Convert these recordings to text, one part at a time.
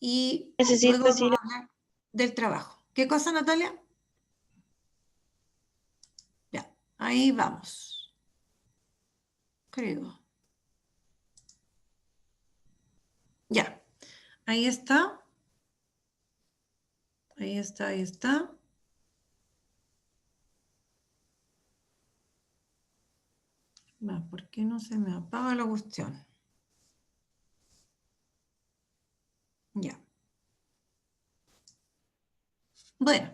y Necesito luego vamos decir, a hablar del trabajo. ¿Qué cosa, Natalia? Ya, ahí vamos. Creo. Ya, ahí está. Ahí está, ahí está. ¿Por qué no se me apaga la cuestión? Ya. Bueno,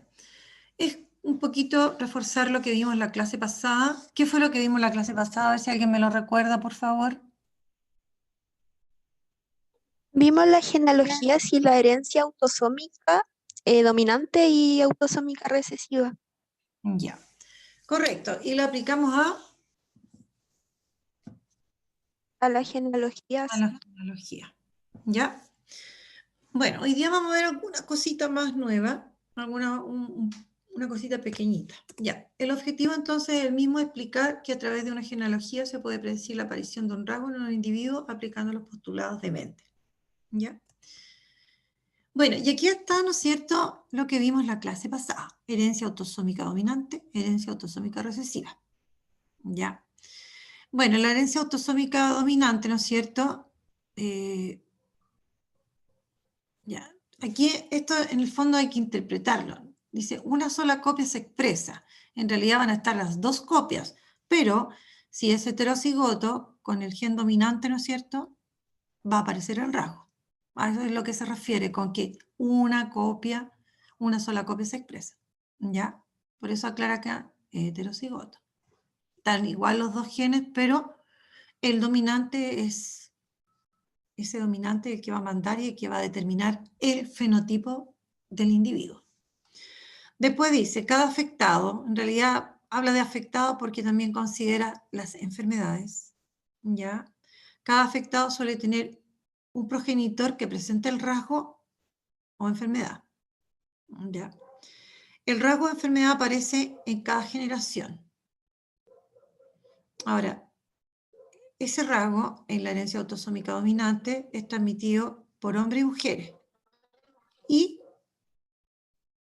es un poquito reforzar lo que vimos en la clase pasada. ¿Qué fue lo que vimos en la clase pasada? A ver si alguien me lo recuerda, por favor. vimos las genealogías y la herencia autosómica dominante y autosómica recesiva. Ya. Correcto. Y lo aplicamos A las genealogías. a la genealogía. ¿Ya? Bueno, hoy día vamos a ver alguna cosita más nueva, una cosita pequeñita. Ya, el objetivo entonces es el mismo, explicar que a través de una genealogía se puede predecir la aparición de un rasgo en un individuo aplicando los postulados de Mendel. ¿Ya? Bueno, y aquí está, ¿no es cierto?, lo que vimos en la clase pasada. Herencia autosómica dominante, herencia autosómica recesiva. ¿Ya? Bueno, la herencia autosómica dominante, ¿no es cierto?, ya. Aquí esto en el fondo hay que interpretarlo. Dice, una sola copia se expresa. En realidad van a estar las dos copias, pero si es heterocigoto, con el gen dominante, ¿no es cierto?, va a aparecer el rasgo. A eso es lo que se refiere con que una sola copia se expresa. ¿Ya? Por eso aclara acá heterocigoto. Están igual los dos genes, pero el dominante es ese dominante el que va a mandar y el que va a determinar el fenotipo del individuo. Después dice, cada afectado, en realidad habla de afectado porque también considera las enfermedades, ¿ya? Cada afectado suele tener un progenitor que presenta el rasgo o enfermedad, ¿ya? El rasgo o enfermedad aparece en cada generación. Ahora, ese rasgo en la herencia autosómica dominante es transmitido por hombres y mujeres y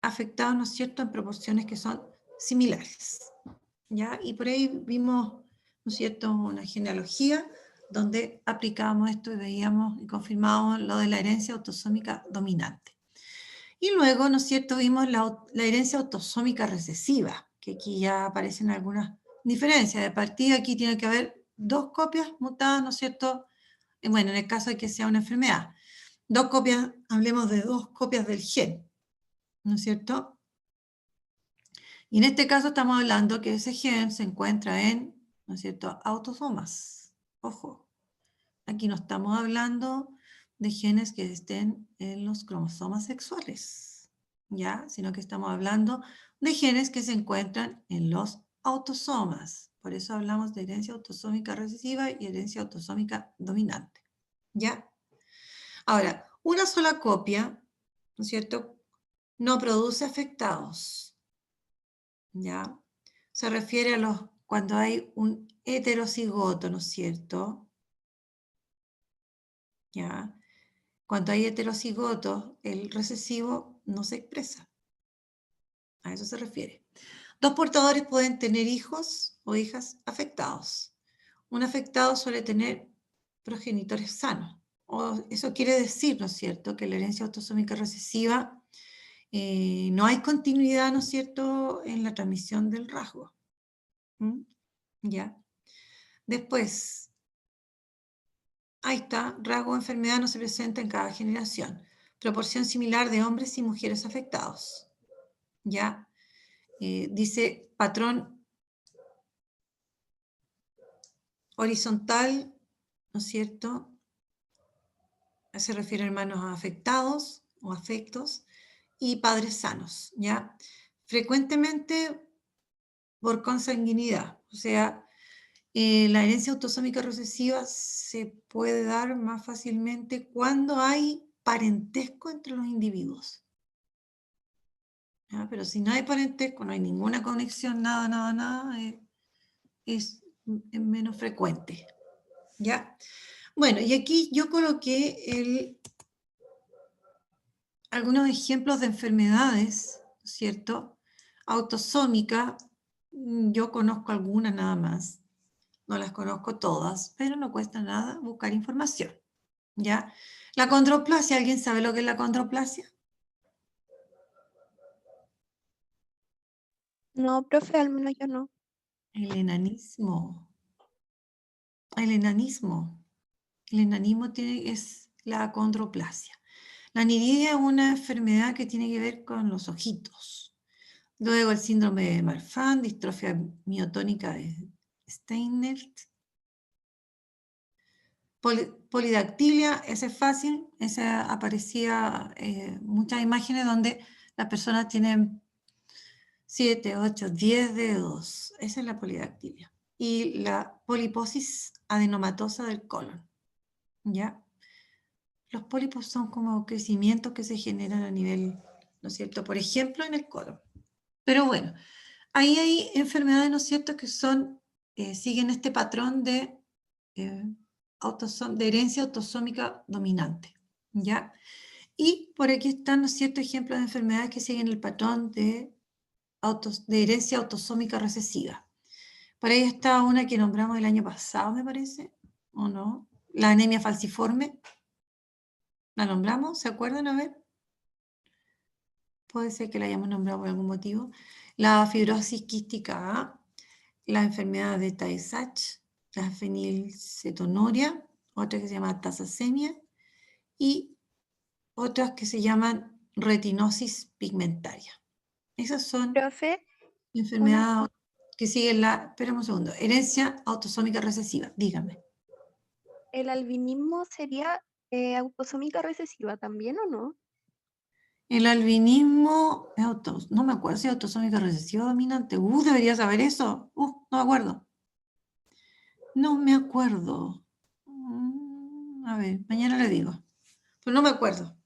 afectados, ¿no es cierto?, en proporciones que son similares, ¿ya? Y por ahí vimos, ¿no es cierto?, una genealogía donde aplicábamos esto y veíamos y confirmábamos lo de la herencia autosómica dominante. Y luego, ¿no es cierto?, vimos la herencia autosómica recesiva, que aquí ya aparecen algunas diferencias. De partida aquí tiene que haber dos copias mutadas, ¿no es cierto?, bueno, en el caso de que sea una enfermedad. Dos copias, hablemos de dos copias del gen, ¿no es cierto? Y en este caso estamos hablando que ese gen se encuentra en, ¿no es cierto?, autosomas. Ojo, aquí no estamos hablando de genes que estén en los cromosomas sexuales, ¿ya? Sino que estamos hablando de genes que se encuentran en los autosomas. Por eso hablamos de herencia autosómica recesiva y herencia autosómica dominante, ¿ya? Ahora, una sola copia, ¿no es cierto?, no produce afectados, ¿ya? Se refiere a cuando hay un heterocigoto, ¿no es cierto? ¿Ya? Cuando hay heterocigotos, el recesivo no se expresa. A eso se refiere. Dos portadores pueden tener hijos o hijas afectados. Un afectado suele tener progenitores sanos. Eso quiere decir, ¿no es cierto?, que la herencia autosómica recesiva no hay continuidad, ¿no es cierto?, en la transmisión del rasgo. ¿Mm? ¿Ya? Después, ahí está, rasgo o enfermedad no se presenta en cada generación. Proporción similar de hombres y mujeres afectados. ¿Ya? Dice patrón horizontal, ¿no es cierto? Se refiere a hermanos afectados o afectos y padres sanos, ¿ya? Frecuentemente por consanguinidad, o sea, la herencia autosómica recesiva se puede dar más fácilmente cuando hay parentesco entre los individuos. ¿Ya? Pero si no hay parentesco, no hay ninguna conexión, nada, es menos frecuente. ¿Ya? Bueno, y aquí yo coloqué algunos ejemplos de enfermedades, ¿cierto? Autosómica, yo conozco algunas nada más, no las conozco todas, pero no cuesta nada buscar información, ¿ya? La condroplasia, ¿alguien sabe lo que es la condroplasia? No, profe, al menos yo no. El enanismo. El enanismo. El enanismo es la acondroplasia. La aniridia es una enfermedad que tiene que ver con los ojitos. Luego el síndrome de Marfan, distrofia miotónica de Steinert. Polidactilia, ese es fácil, ese aparecía muchas imágenes donde las personas tienen 7, 8, 10 dedos. Esa es la polidactilia. Y la poliposis adenomatosa del colon, ¿ya? Los pólipos son como crecimientos que se generan a nivel, ¿no es cierto? Por ejemplo, en el colon. Pero bueno, ahí hay enfermedades, ¿no es cierto?, que son, siguen este patrón de, de herencia autosómica dominante, ¿ya? Y por aquí están, ¿no es cierto?, ejemplos de enfermedades que siguen el patrón de herencia autosómica recesiva. Por ahí está una que nombramos el año pasado, me parece, ¿o no? La anemia falciforme. ¿La nombramos? ¿Se acuerdan? A ver. Puede ser que la hayamos nombrado por algún motivo. La fibrosis quística A, la enfermedad de Tay-Sachs, la fenilcetonuria, otra que se llama tasasemia y otras que se llaman retinosis pigmentaria. Esas son Profe, enfermedades que siguen la, espérame un segundo, herencia autosómica recesiva. Dígame. ¿el albinismo sería autosómica recesiva también o no? El albinismo, no me acuerdo si es autosómica recesiva o dominante. Debería saber eso. No me acuerdo. No me acuerdo. A ver, mañana le digo. Pero no me acuerdo.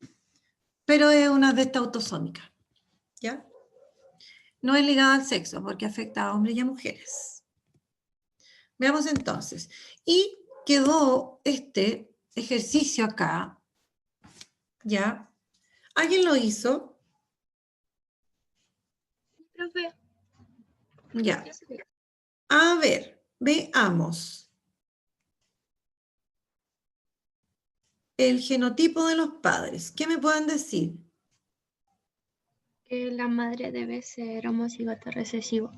Pero es una de estas autosómicas. ¿Ya? No es ligada al sexo porque afecta a hombres y a mujeres. Veamos entonces. Y quedó este ejercicio acá. ¿Ya? ¿Alguien lo hizo? Profe, Ya. A ver, veamos. El genotipo de los padres. ¿Qué me pueden decir? que la madre debe ser homocigoto recesivo.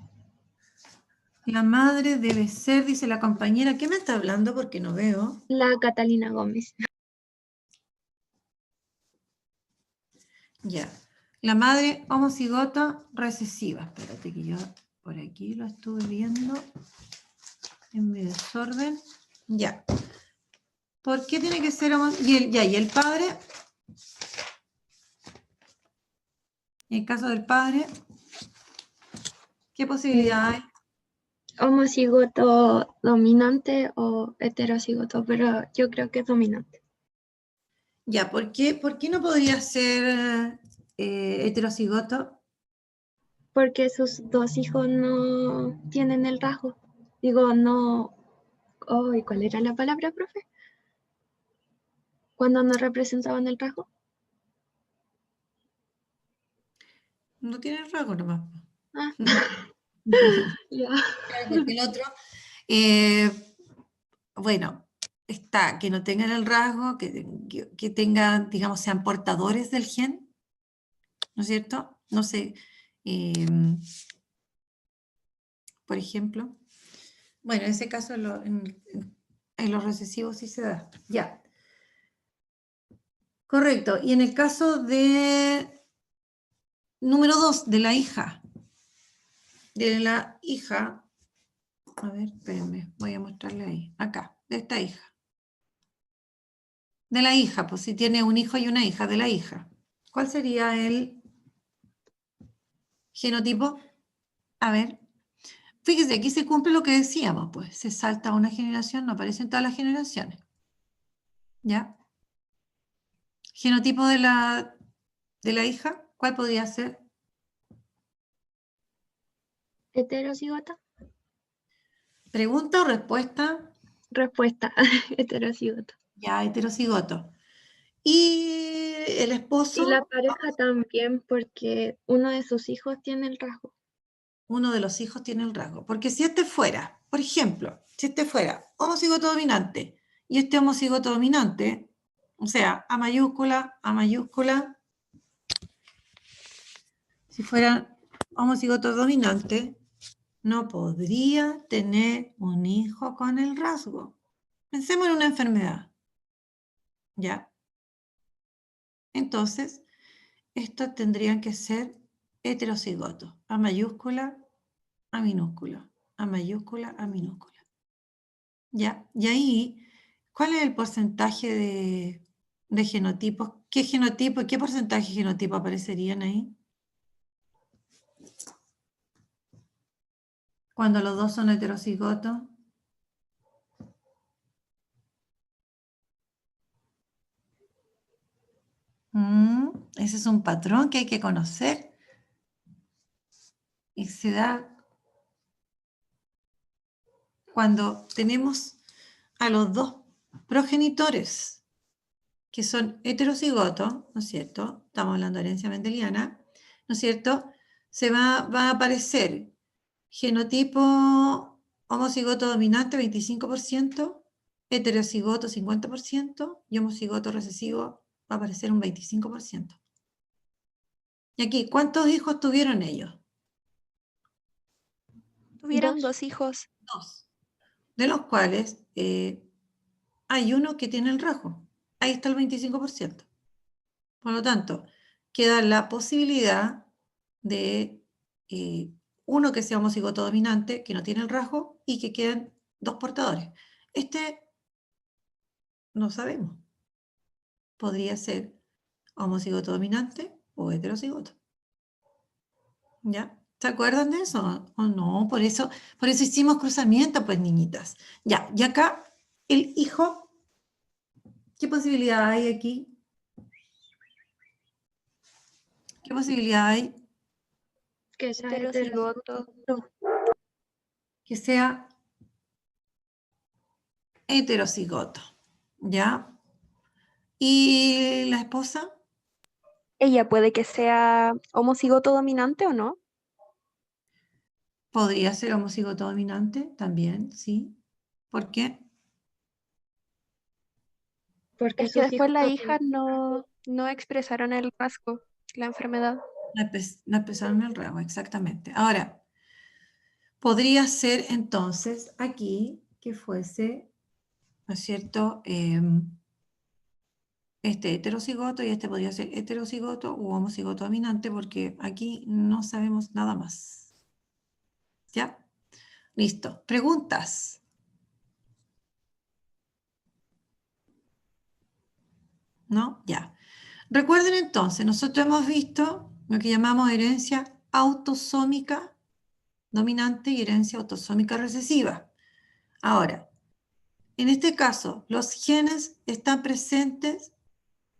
La madre debe ser, dice la compañera. ¿Qué me está hablando? Porque no veo. La Catalina Gómez. Ya. La madre homocigota recesiva. Espérate que yo por aquí lo estuve viendo en mi desorden. Ya. ¿Por qué tiene que ser homocigota? ¿Y el padre? En el caso del padre, ¿qué posibilidad hay? Homocigoto dominante o heterocigoto, pero yo creo que es dominante. Ya, ¿por qué no podría ser heterocigoto? Porque sus dos hijos no tienen el rasgo. Digo, no. Oh, ¿y cuál era la palabra, profe? Cuando no representaban el rasgo. No tiene rasgo nomás. Ah, ya. Claro, porque el otro, eh, bueno, está que no tengan el rasgo, que tengan, digamos, sean portadores del gen, ¿no es cierto? No sé, eh, por ejemplo. Bueno, en ese caso en los recesivos sí se da. Ya. Correcto. Y en el caso de número 2, de la hija. De la hija. A ver, espérenme, voy a mostrarle ahí. Acá, de esta hija. De la hija, pues si tiene un hijo y una hija, de la hija. ¿Cuál sería el genotipo? A ver. Fíjese, aquí se cumple lo que decíamos, pues. Se salta una generación, no aparece en todas las generaciones. ¿Ya? Genotipo de la hija, ¿cuál podría ser? ¿Heterocigota? ¿Pregunta o respuesta? Respuesta, heterocigota. Ya, heterocigoto. Y el esposo, Y la pareja también, porque uno de sus hijos tiene el rasgo. uno de los hijos tiene el rasgo. Porque si este fuera, por ejemplo, si este fuera homocigoto dominante y este homocigoto dominante, o sea, A mayúscula, si fuera homocigoto dominante, no podría tener un hijo con el rasgo. Pensemos en una enfermedad, ¿ya? Entonces, estos tendrían que ser heterocigotos, A mayúscula, A minúscula, A mayúscula, A minúscula. ¿Ya? Y ahí, ¿cuál es el porcentaje de genotipos? ¿Qué genotipo y qué porcentaje de genotipo aparecerían ahí? Cuando los dos son heterocigotos. Ese es un patrón que hay que conocer y se da cuando tenemos a los dos progenitores que son heterocigotos, ¿no es cierto? Estamos hablando de herencia mendeliana, ¿no es cierto? Va a aparecer genotipo homocigoto dominante 25%, heterocigoto 50% y homocigoto recesivo va a aparecer un 25%. Y aquí, ¿cuántos hijos tuvieron ellos? Tuvieron 2. 2 hijos. 2, de los cuales hay uno que tiene el rasgo. Ahí está el 25%. Por lo tanto, queda la posibilidad de uno que sea homocigoto dominante, que no tiene el rasgo, y que queden 2 portadores. Este no sabemos. Podría ser homocigoto dominante o heterocigoto. ¿Ya? ¿Se acuerdan de eso? ¿O no? Por eso hicimos cruzamiento, pues, niñitas. Ya, y acá el hijo, ¿qué posibilidad hay aquí? ¿Qué posibilidad hay? Que sea Heterocigoto. Que sea heterocigoto, ¿ya? ¿Y la esposa? Ella puede que sea homocigoto dominante o no. Podría ser homocigoto dominante también, sí. ¿Por qué? porque Es que sus después hijos las no hijas tienen rasgo. no expresaron el rasgo, la enfermedad. No empezaron el ramo, exactamente. Ahora, podría ser entonces aquí que fuese, ¿no es cierto? Este heterocigoto y este podría ser heterocigoto u homocigoto dominante porque aquí no sabemos nada más. ¿Ya? Listo. ¿Preguntas? ¿No? Ya. Recuerden entonces, nosotros hemos visto lo que llamamos herencia autosómica dominante y herencia autosómica recesiva. Ahora, en este caso, los genes están presentes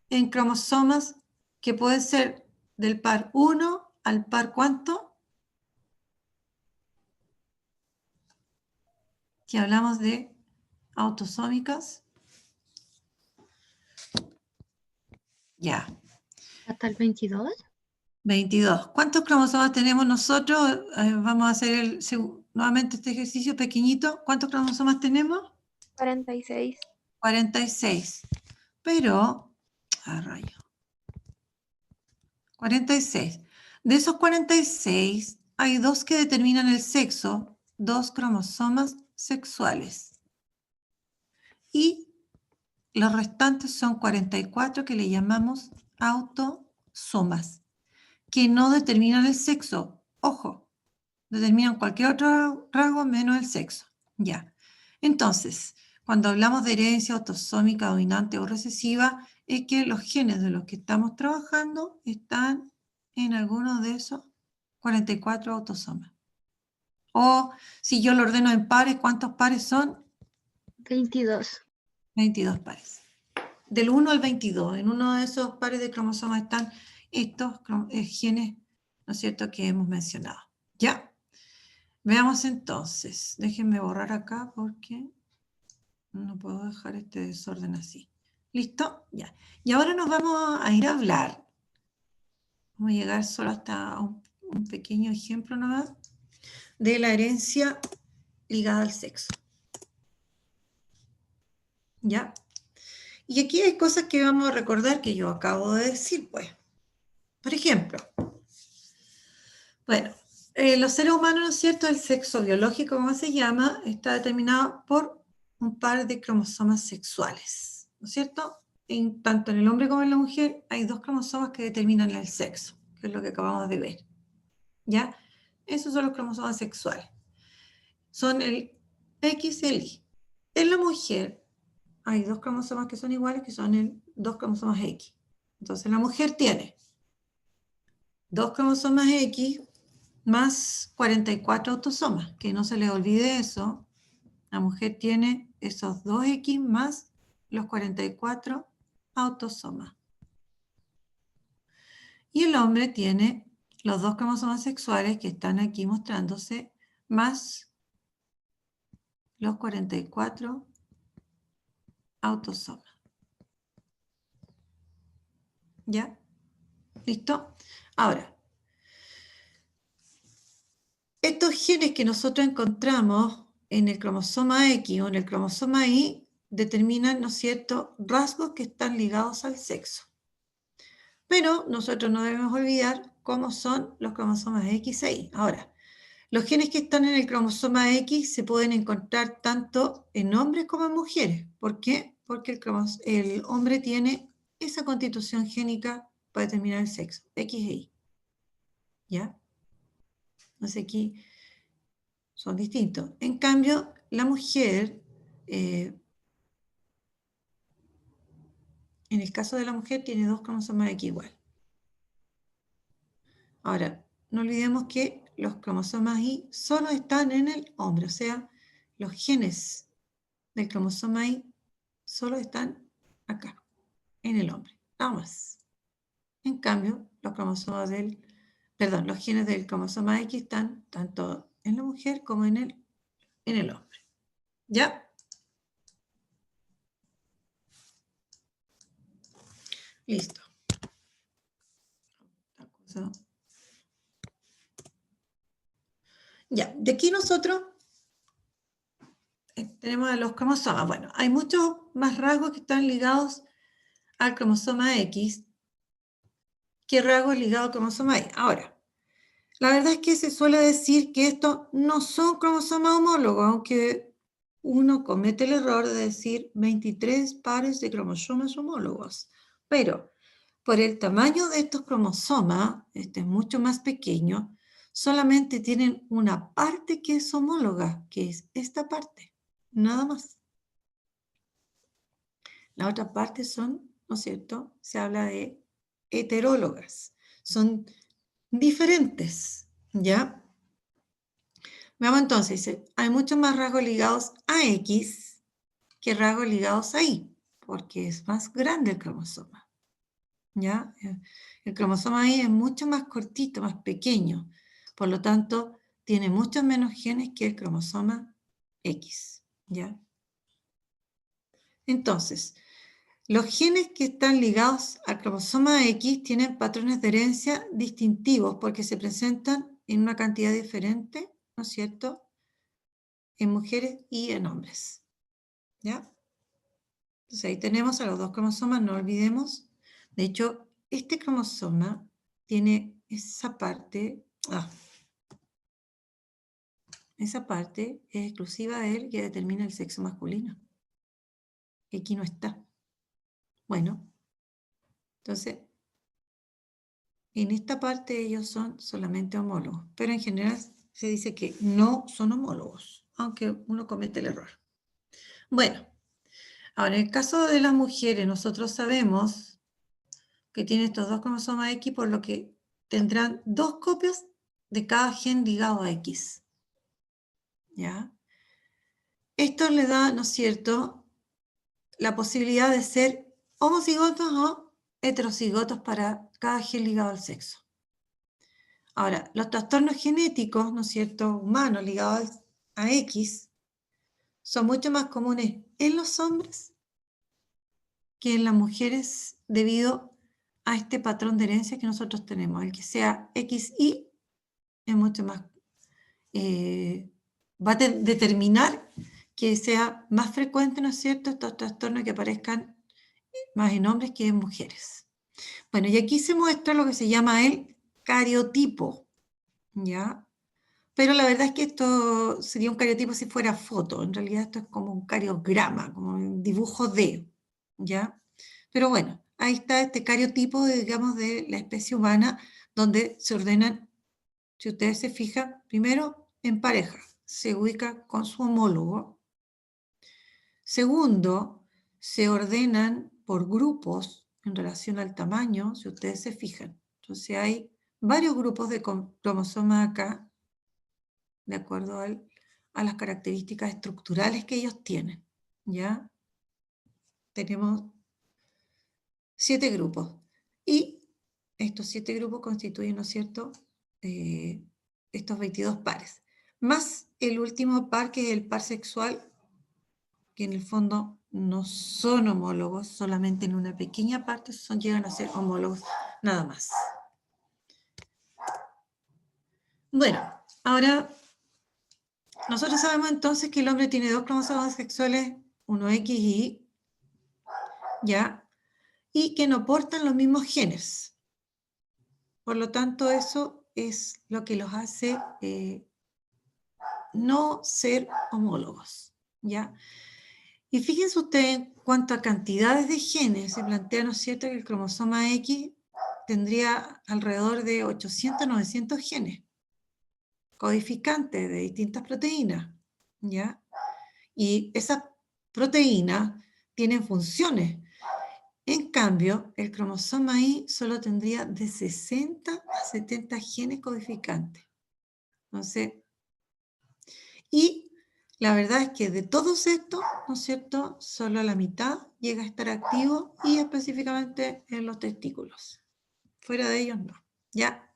en cromosomas que pueden ser del par 1 al par ¿cuánto? Que hablamos de autosómicas. Ya, ¿Hasta el 22? 22. ¿Cuántos cromosomas tenemos nosotros? Vamos a hacer nuevamente este ejercicio pequeñito. ¿Cuántos cromosomas tenemos? 46. 46. Pero, a rayo. 46. De esos 46, hay 2 que determinan el sexo, 2 cromosomas sexuales. Y los restantes son 44 que le llamamos autosomas, que no determinan el sexo. Ojo, determinan cualquier otro rasgo menos el sexo. Ya. Entonces, cuando hablamos de herencia autosómica dominante o recesiva, es que los genes de los que estamos trabajando están en alguno de esos 44 autosomas. O si yo lo ordeno en pares, ¿cuántos pares son? 22. 22 pares. Del 1 al 22, en uno de esos pares de cromosomas están estos genes, ¿no es cierto?, que hemos mencionado. ¿Ya? Veamos entonces. Déjenme borrar acá porque no puedo dejar este desorden así. ¿Listo? Ya. Y ahora nos vamos a ir a hablar. Vamos a llegar solo hasta un pequeño ejemplo nomás de la herencia ligada al sexo. ¿Ya? Y aquí hay cosas que vamos a recordar que yo acabo de decir, pues. Por ejemplo, bueno, los seres humanos, ¿no es cierto? El sexo biológico, como se llama, está determinado por un par de cromosomas sexuales, ¿no es cierto? Tanto en el hombre como en la mujer hay dos cromosomas que determinan el sexo, que es lo que acabamos de ver, ¿ya? Esos son los cromosomas sexuales. Son el X y el Y. En la mujer hay dos cromosomas que son iguales, que son dos cromosomas X. Entonces la mujer tiene dos cromosomas X más 44 autosomas, que no se les olvide eso. La mujer tiene esos 2X más los 44 autosomas. Y el hombre tiene los dos cromosomas sexuales que están aquí mostrándose, más los 44 autosomas. ¿Ya? ¿Listo? Ahora, estos genes que nosotros encontramos en el cromosoma X o en el cromosoma Y determinan, ¿no es cierto?, rasgos que están ligados al sexo. Pero nosotros no debemos olvidar cómo son los cromosomas X e Y. Ahora, los genes que están en el cromosoma X se pueden encontrar tanto en hombres como en mujeres. ¿Por qué? Porque el hombre tiene esa constitución génica para determinar el sexo, X e Y. ¿Ya? Entonces aquí son distintos. En cambio, la mujer, en el caso de la mujer, tiene dos cromosomas X igual. Ahora, no olvidemos que los cromosomas Y solo están en el hombre, o sea, los genes del cromosoma Y solo están acá, en el hombre, nada más. En cambio, los genes del cromosoma X están tanto en la mujer como en el hombre. ¿Ya? Listo. Ya, de aquí nosotros tenemos a los cromosomas. Bueno, hay muchos más rasgos que están ligados al cromosoma X que rasgos ligados al cromosoma Y. Ahora, la verdad es que se suele decir que estos no son cromosomas homólogos, aunque uno comete el error de decir 23 pares de cromosomas homólogos. Pero por el tamaño de estos cromosomas, este es mucho más pequeño, solamente tienen una parte que es homóloga, que es esta parte, nada más. La otra parte son, ¿no es cierto? Se habla de heterólogas, son diferentes, ¿ya? Veamos entonces, dice, hay muchos más rasgos ligados a X que rasgos ligados a Y, porque es más grande el cromosoma, ¿ya? El cromosoma Y es mucho más cortito, más pequeño, por lo tanto, tiene muchos menos genes que el cromosoma X, ¿ya? Entonces, los genes que están ligados al cromosoma X tienen patrones de herencia distintivos porque se presentan en una cantidad diferente, ¿no es cierto?, en mujeres y en hombres. ¿Ya? Entonces ahí tenemos a los dos cromosomas, no olvidemos. De hecho, este cromosoma tiene esa parte, esa parte es exclusiva de él que determina el sexo masculino. Aquí no está. Bueno, entonces, en esta parte ellos son solamente homólogos, pero en general se dice que no son homólogos, aunque uno comete el error. Bueno, ahora en el caso de las mujeres, nosotros sabemos que tienen estos dos cromosomas X, por lo que tendrán dos copias de cada gen ligado a X. ¿Ya? Esto le da, ¿no es cierto?, la posibilidad de ser homocigotos o heterocigotos para cada gen ligado al sexo. Ahora, los trastornos genéticos, ¿no es cierto?, humanos ligados a X, son mucho más comunes en los hombres que en las mujeres debido a este patrón de herencia que nosotros tenemos. El que sea XY es mucho más, va a determinar que sea más frecuente, ¿no es cierto?, estos trastornos que aparezcan más en hombres que en mujeres. Bueno, y aquí se muestra lo que se llama el cariotipo, ¿ya? Pero la verdad es que esto sería un cariotipo si fuera foto, en realidad esto es como un cariograma, como un dibujo de, ¿ya? Pero bueno, ahí está este cariotipo, digamos, de la especie humana, donde se ordenan, si ustedes se fijan, primero en pareja, se ubica con su homólogo. Segundo, se ordenan por grupos en relación al tamaño, si ustedes se fijan. Entonces hay varios grupos de cromosomas acá, de acuerdo a las características estructurales que ellos tienen, ¿ya? Tenemos 7 grupos. Y estos 7 grupos constituyen, ¿no es cierto?, estos 22 pares. Más el último par, que es el par sexual, que en el fondo no son homólogos, solamente en una pequeña parte llegan a ser homólogos, nada más. Bueno, ahora nosotros sabemos entonces que el hombre tiene 2 cromosomas sexuales, uno X y Y, ¿ya? Y que no portan los mismos genes. Por lo tanto, eso es lo que los hace no ser homólogos, ¿ya? Y fíjense ustedes en cuanto a cantidades de genes, se plantea, ¿no es cierto?, que el cromosoma X tendría alrededor de 800, 900 genes codificantes de distintas proteínas, ¿ya? Y esas proteínas tienen funciones. En cambio, el cromosoma Y solo tendría de 60 a 70 genes codificantes. Entonces, y la verdad es que de todos estos, ¿no es cierto?, solo la mitad llega a estar activo y específicamente en los testículos. Fuera de ellos no, ¿ya?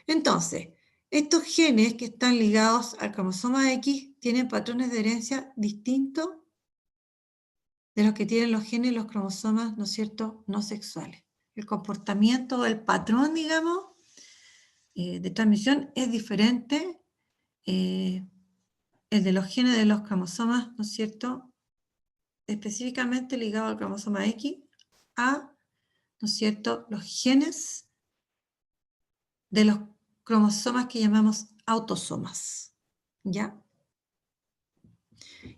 Entonces, estos genes que están ligados al cromosoma X tienen patrones de herencia distintos de los que tienen los genes y los cromosomas, ¿no es cierto?, no sexuales. El comportamiento, el patrón, digamos, de transmisión es diferente. El de los genes de los cromosomas, ¿no es cierto?, específicamente ligado al cromosoma X, a, ¿no es cierto?, los genes de los cromosomas que llamamos autosomas, ¿ya?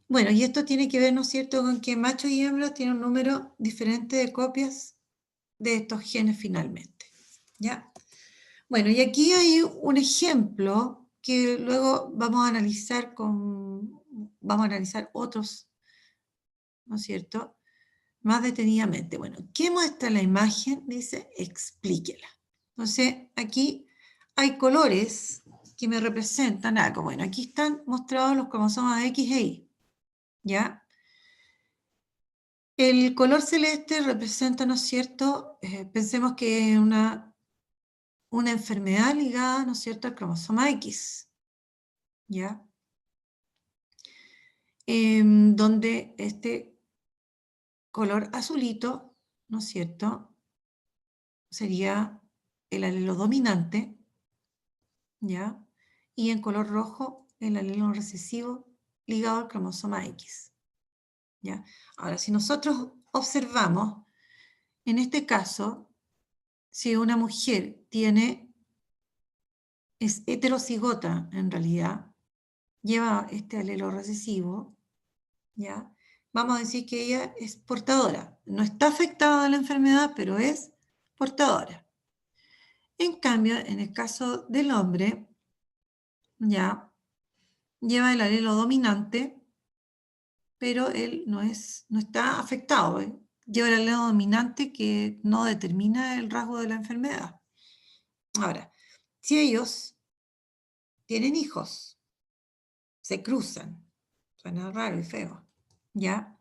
Bueno, y esto tiene que ver, ¿no es cierto?, con que machos y hembras tienen un número diferente de copias de estos genes finalmente, ¿ya? Bueno, y aquí hay un ejemplo que luego vamos a analizar otros, ¿no es cierto?, más detenidamente. Bueno, ¿qué muestra la imagen? Dice, explíquela. Entonces, aquí hay colores que me representan algo. Bueno, aquí están mostrados los cromosomas X e Y, ¿ya? El color celeste representa, ¿no es cierto?, pensemos que es una enfermedad ligada, ¿no es cierto?, al cromosoma X, ¿ya? Donde este color azulito, ¿no es cierto?, sería el alelo dominante, ¿ya? Y en color rojo, el alelo recesivo ligado al cromosoma X, ¿ya? Ahora, si nosotros observamos, en este caso, si una mujer es heterocigota en realidad, lleva este alelo recesivo, ¿ya? Vamos a decir que ella es portadora. No está afectada de la enfermedad, pero es portadora. En cambio, en el caso del hombre, ya lleva el alelo dominante, pero él no está afectado. Lleva el alelo dominante que no determina el rasgo de la enfermedad. Ahora, si ellos tienen hijos, se cruzan, suena raro y feo, ¿ya?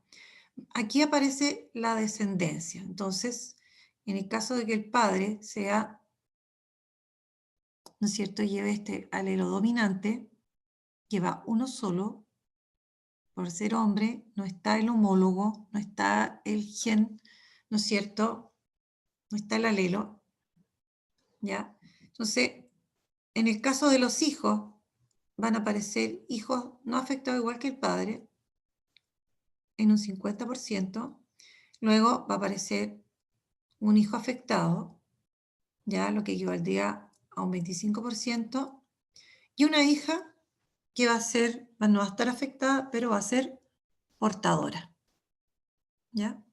Aquí aparece la descendencia. Entonces, en el caso de que el padre sea, ¿no es cierto?, lleve este alelo dominante, lleva uno solo, por ser hombre, no está el homólogo, no está el gen, ¿no es cierto? No está el alelo, ¿ya? Entonces, en el caso de los hijos, van a aparecer hijos no afectados igual que el padre, en un 50%. Luego va a aparecer un hijo afectado, ya lo que equivaldría a un 25%, y una hija que no va a estar afectada, pero va a ser portadora. ¿Ya?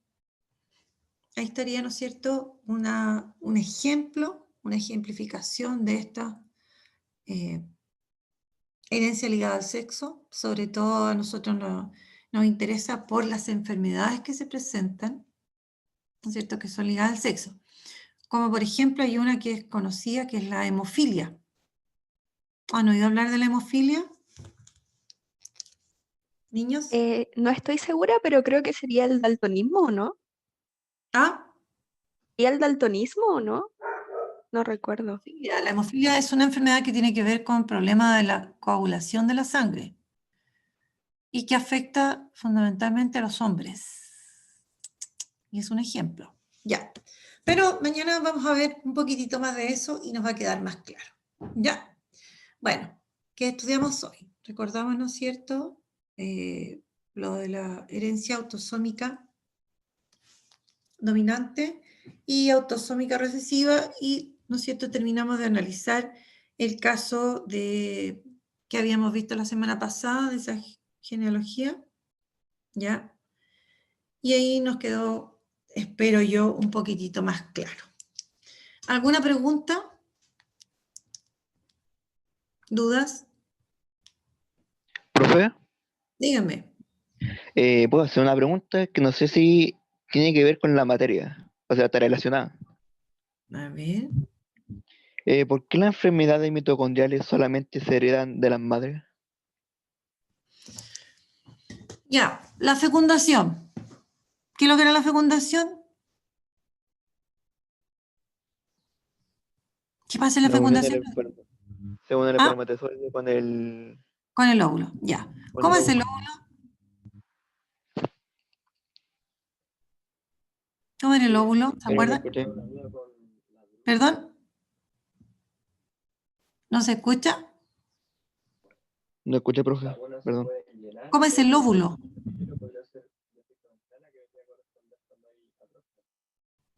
Ahí estaría, ¿no es cierto?, un ejemplo, una ejemplificación de esta herencia ligada al sexo. Sobre todo a nosotros nos interesa por las enfermedades que se presentan, ¿no es cierto?, que son ligadas al sexo. Como por ejemplo hay una que es conocida, que es la hemofilia. ¿Han oído hablar de la hemofilia, niños? No estoy segura, pero creo que sería el daltonismo, ¿o no? ¿Ah? ¿Y el daltonismo o no? No recuerdo. Mira, la hemofilia es una enfermedad que tiene que ver con problemas de la coagulación de la sangre y que afecta fundamentalmente a los hombres. Y es un ejemplo. Ya. Pero mañana vamos a ver un poquitito más de eso y nos va a quedar más claro. Ya. Bueno, ¿qué estudiamos hoy? Recordamos, ¿no es cierto?, lo de la herencia autosómica dominante y autosómica recesiva, y, ¿no es cierto?, terminamos de analizar el caso que habíamos visto la semana pasada de esa genealogía, ¿ya? Y ahí nos quedó, espero yo, un poquitito más claro. ¿Alguna pregunta? ¿Dudas? Profe, Díganme. puedo hacer una pregunta que no sé si tiene que ver con la materia, o sea, está relacionada. A ver. ¿Por qué las enfermedades mitocondriales solamente se heredan de las madres? Ya, la fecundación. ¿Qué es lo que era la fecundación? ¿Qué pasa en la La unión del fecundación? según el Ah, espermatozoide con el... con el óvulo, ya. con ¿Cómo el es el óvulo. óvulo? ¿Cómo era el óvulo? ¿Se No lo acuerdan? escuché. ¿Perdón? ¿No se escucha? No escuché, profe, perdón. ¿Cómo es el óvulo?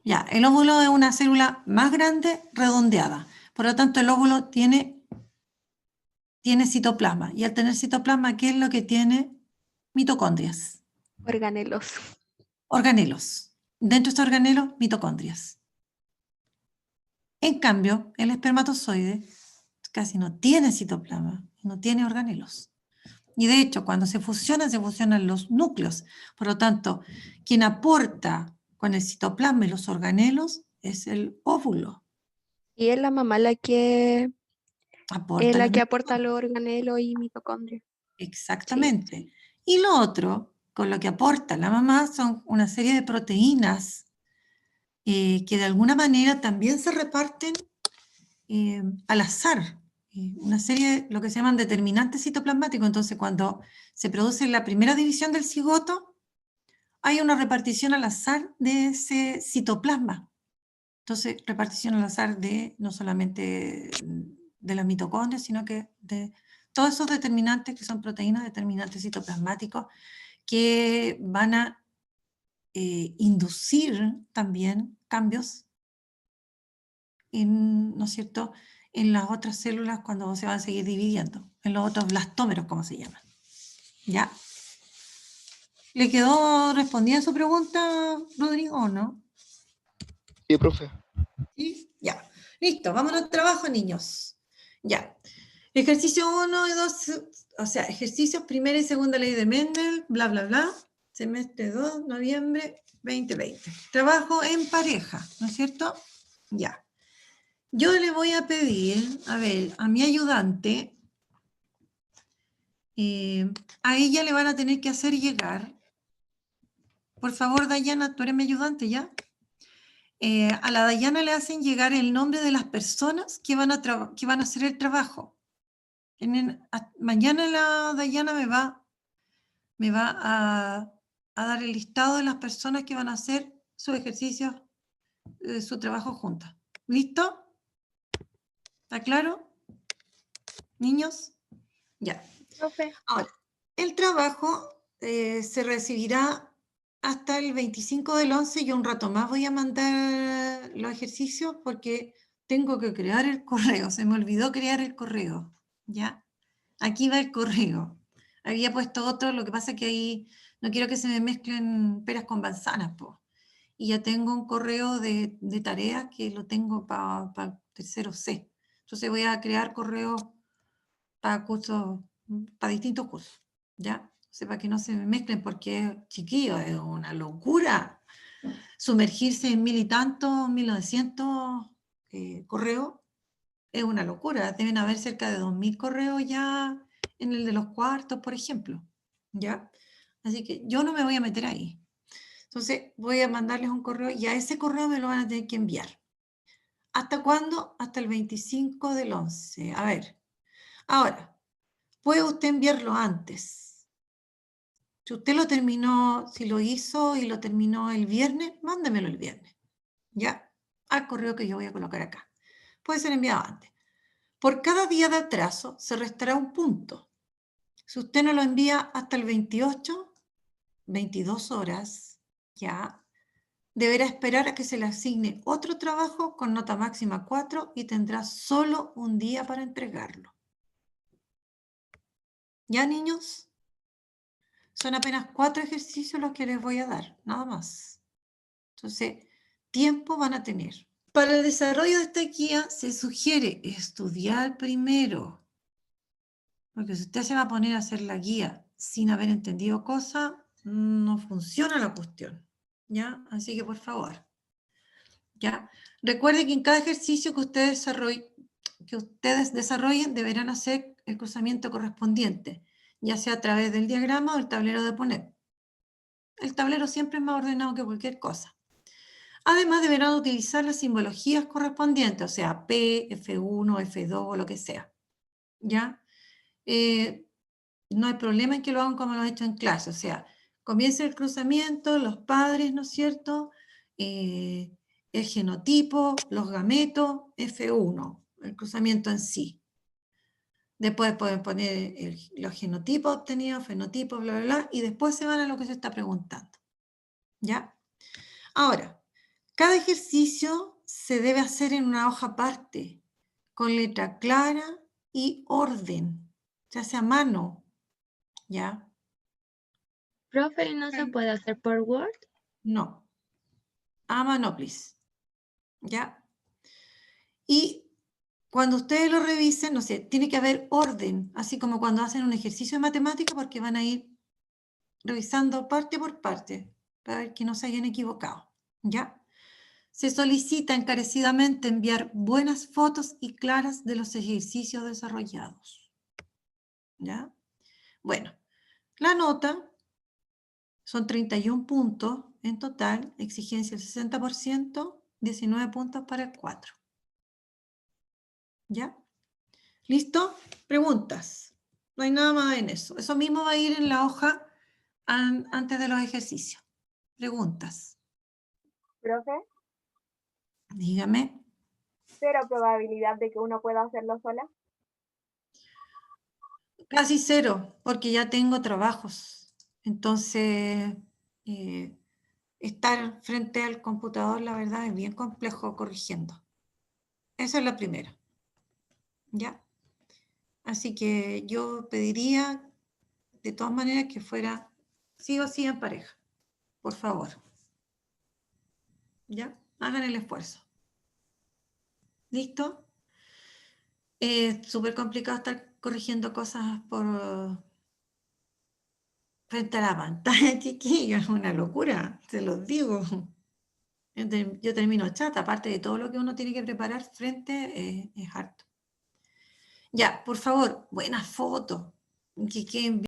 Ya, el óvulo es una célula más grande, redondeada. Por lo tanto, el óvulo tiene citoplasma. Y al tener citoplasma, ¿qué es lo que tiene? Mitocondrias. Organelos. Organelos. Dentro de estos organelos, mitocondrias. En cambio, el espermatozoide casi no tiene citoplasma, no tiene organelos. Y de hecho, cuando se fusionan los núcleos. Por lo tanto, quien aporta con el citoplasma y los organelos es el óvulo. Y es la mamá Aporta la aporta los organelos y mitocondrias. Sí. Exactamente. Y lo otro, con lo que aporta la mamá, son una serie de proteínas que de alguna manera también se reparten al azar. Una serie, lo que se llaman determinantes citoplasmáticos. Entonces, cuando se produce la primera división del cigoto, hay una repartición al azar de ese citoplasma. Entonces, repartición al azar de no solamente de las mitocondrias, sino que de todos esos determinantes que son proteínas, determinantes citoplasmáticos, que van a inducir también cambios ¿no es cierto?, en las otras células cuando se van a seguir dividiendo, en los otros blastómeros, como se llaman. ¿Ya? ¿Le quedó respondida su pregunta, Rodrigo, o no? Sí, profe. ¿Sí? Ya. Listo, vámonos al trabajo, niños. Ya. Ejercicio 1 y 2, o sea, ejercicios primera y segunda ley de Mendel, bla, bla, bla. Semestre 2, noviembre 2020. Trabajo en pareja, ¿no es cierto? Ya. Yo le voy a pedir, a ver, a mi ayudante, a ella le van a tener que hacer llegar, por favor, Dayana, tú eres mi ayudante, ¿ya? A la Dayana le hacen llegar el nombre de las personas que van a hacer el trabajo. Mañana la Dayana me va a dar el listado de las personas que van a hacer sus ejercicios, su trabajo juntos. ¿Listo? ¿Está claro? ¿Niños? Ya. Profe, Ahora, el trabajo se recibirá hasta el 25 del 11 y un rato más voy a mandar los ejercicios porque tengo que crear el correo. Se me olvidó crear el correo. ¿Ya? Aquí va el correo. Había puesto otro, lo que pasa es que ahí no quiero que se me mezclen peras con manzanas, po. Y ya tengo un correo de tareas que lo tengo para tercero C. Entonces voy a crear correos para cursos, para distintos cursos, ¿ya? O sea, para que no se me mezclen, porque, chiquillos, es una locura sumergirse en 1000 y tantos, 1900 correos, es una locura. Deben haber cerca de 2000 correos ya en el de los cuartos, por ejemplo, ¿ya? Así que yo no me voy a meter ahí. Entonces voy a mandarles un correo y a ese correo me lo van a tener que enviar. ¿Hasta cuándo? Hasta el 25 del 11. A ver, ahora, puede usted enviarlo antes. Si usted lo terminó, si lo hizo y lo terminó el viernes, mándemelo el viernes, ¿ya? Al correo que yo voy a colocar acá. Puede ser enviado antes. Por cada día de atraso se restará un punto. Si usted no lo envía hasta el 28, 22 horas, ya, deberá esperar a que se le asigne otro trabajo con nota máxima 4 y tendrá solo un día para entregarlo. ¿Ya, niños? Son apenas 4 ejercicios los que les voy a dar, nada más. Entonces, tiempo van a tener. Para el desarrollo de esta guía se sugiere estudiar primero, porque si usted se va a poner a hacer la guía sin haber entendido cosas, no funciona la cuestión, ¿ya? Así que, por favor, ¿ya? Recuerde que en cada ejercicio que ustedes desarrollen deberán hacer el cruzamiento correspondiente, ya sea a través del diagrama o el tablero de poner. El tablero siempre es más ordenado que cualquier cosa. Además, deberán utilizar las simbologías correspondientes, o sea, P, F1, F2 o lo que sea. ¿Ya? No hay problema en que lo hagan como lo han hecho en clase, o sea, comienza el cruzamiento, los padres, ¿no es cierto? El genotipo, los gametos, F1, el cruzamiento en sí. Después pueden poner los genotipos obtenidos, fenotipos, bla, bla, bla, y después se van a lo que se está preguntando. ¿Ya? Ahora, cada ejercicio se debe hacer en una hoja aparte, con letra clara y orden, ya sea a mano, ¿ya? profe, ¿y no se puede hacer por Word? No, a mano, please, ¿ya? Y cuando ustedes lo revisen, no sé, tiene que haber orden, así como cuando hacen un ejercicio de matemática, porque van a ir revisando parte por parte, para ver que no se hayan equivocado, ¿ya? Se solicita encarecidamente enviar buenas fotos y claras de los ejercicios desarrollados. ¿Ya? Bueno, la nota son 31 puntos en total, exigencia del 60%, 19 puntos para el 4. ¿Ya? ¿Listo? Preguntas. No hay nada más en eso. Eso mismo va a ir en la hoja antes de los ejercicios. Preguntas. Profe, Dígame. ¿cero probabilidad de que uno pueda hacerlo sola? Casi cero, porque ya tengo trabajos. Entonces, estar frente al computador, la verdad, es bien complejo corrigiendo. Esa es la primera. ¿Ya? Así que yo pediría, de todas maneras, que fuera sí o sí en pareja. Por favor. ¿Ya? Hagan el esfuerzo. ¿Listo? Es súper complicado estar corrigiendo cosas frente a la pantalla, chiquillos. Es una locura, se los digo. Yo termino chata, aparte de todo lo que uno tiene que preparar frente, es harto. Ya, por favor, buenas fotos, que queden